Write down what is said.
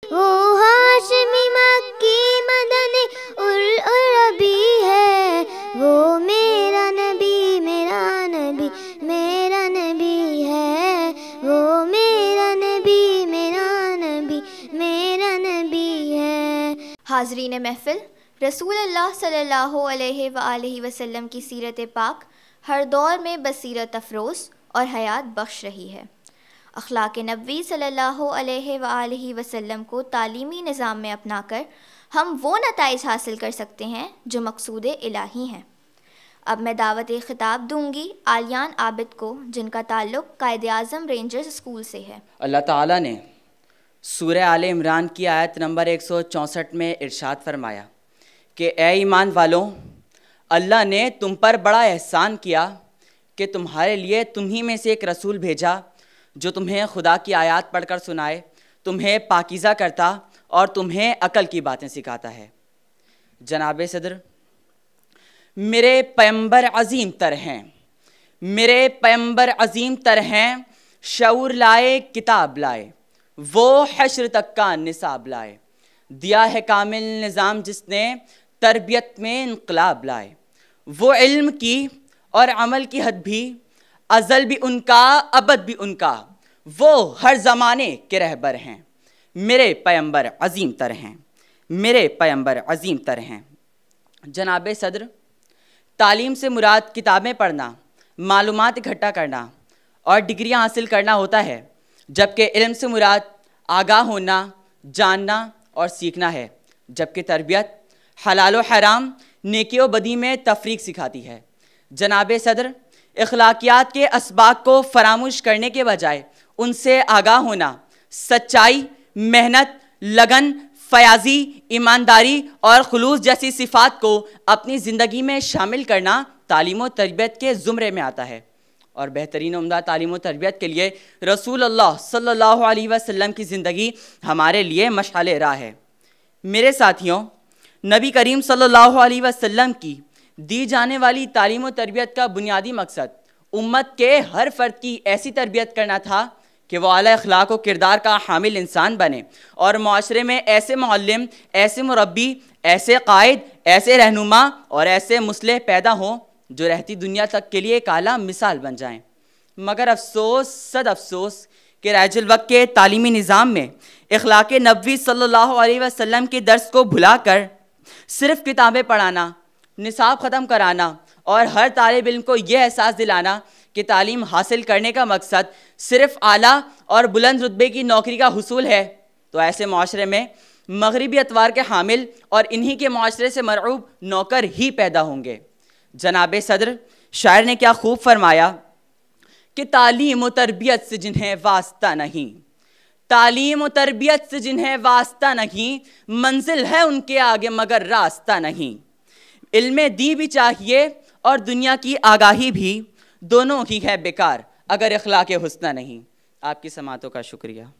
वो हाशमी मक्की मदनी उल अरबी है, वो मेरा नबी मेरा नबी मेरा नबी है, वो मेरा नबी मेरा नबी मेरा नबी है। हाज़रीन महफ़िल, रसूलुल्लाह सल्लल्लाहु अलैहि वसल्लम की सीरत पाक हर दौर में बसीरत अफ़रोज़ और हयात बख्श रही है। अखलाक़ नबवी सल्लल्लाहु अलैहि वसल्लम को तालीमी निज़ाम में अपनाकर हम वो नताइज हासिल कर सकते हैं जो मकसूद इलाही हैं। अब मैं दावत ख़िताब दूंगी आलियान आबिद को, जिनका ताल्लुक़ कायद-ए-आज़म रेंजर्स स्कूल से है। अल्लाह ताला ने सूरह आले इमरान की आयत नंबर 164 में इरशाद फरमाया कि ए ईमान वालों, अल्लाह ने तुम पर बड़ा एहसान किया कि तुम्हारे लिए तुम्ही में से एक रसूल भेजा जो तुम्हें खुदा की आयत पढ़कर सुनाए, तुम्हें पाकीज़ा करता और तुम्हें अकल की बातें सिखाता है। जनाब सदर, मेरे पैगंबर अजीम तर हैं, मेरे पैगंबर अजीम तर हैं, शऊर लाए किताब लाए, वो हश्र तक का निसाब लाए, दिया है कामिल निज़ाम जिसने तरबियत में इनकलाब लाए, वो इल्म की और अमल की हद भी, अज़ल भी उनका अबद भी उनका, वो हर ज़माने के रहबर हैं, मेरे पैगंबर अजीम तर हैं, मेरे पैगंबर अजीम तर हैं। जनाब सदर, तालीम से मुराद किताबें पढ़ना, मालूमात इकट्ठा करना और डिग्रियां हासिल करना होता है, जबकि इल्म से मुराद आगाह होना, जानना और सीखना है, जबकि तरबियत हलाल व हराम, नेकी व बदी में तफरीक सिखाती है। जनाब सदर, अखलाकियात के असबाब को फरामोश करने के बजाय उनसे आगाह होना, सच्चाई, मेहनत, लगन, फयाजी, ईमानदारी और खुलूस जैसी सिफ़ात को अपनी ज़िंदगी में शामिल करना तालीम व तरबियत के ज़ुमरे में आता है। और बेहतरीन उम्दा तालीम व तरबियत के लिए रसूलुल्लाह सल्लल्लाहु अलैहि वसल्लम की ज़िंदगी हमारे लिए मशाले राह है। मेरे साथियों, नबी करीम सल्लल्लाहु अलैहि वसल्लम की दी जाने वाली तालीम व तरबियत का बुनियादी मकसद उम्मत के हर फ़र्द की ऐसी तरबियत करना था कि वह आला अखलाक व किरदार का हामिल इंसान बने और माशरे में ऐसे मुअल्लिम, ऐसे मुरब्बी, ऐसे कायद, ऐसे रहनुमा और ऐसे मुस्लिह पैदा हों जो रहती दुनिया तक के लिए एक आला मिसाल बन जाएं। मगर अफसोस सद अफसोस कि राजुल वक्त के तालीमी निज़ाम में अखलाक नबवी सल्लल्लाहु अलैहि वसल्लम के दर्स को भुलाकर सिर्फ़ किताबें पढ़ाना, निसाब ख़त्म कराना और हर तालिब इल्म को यह एहसास दिलाना कि तालीम हासिल करने का मकसद सिर्फ़ आला और बुलंद रुतबे की नौकरी का हुसूल है, तो ऐसे माशरे में मगरिबी अतवार के हामिल और इन्हीं के माशरे से मरऊब नौकर ही पैदा होंगे। जनाब सदर, शायर ने क्या खूब फरमाया कि तालीम व तरबियत से जिन्हें वास्ता नहीं, तालीम व तरबियत से जिन्हें वास्ता नहीं, मंजिल है उनके आगे मगर रास्ता नहीं। इल्म दी भी चाहिए और दुनिया की आगाही भी, दोनों ही है बेकार अगर इखलाक हुस्ना नहीं। आपकी समातों का शुक्रिया।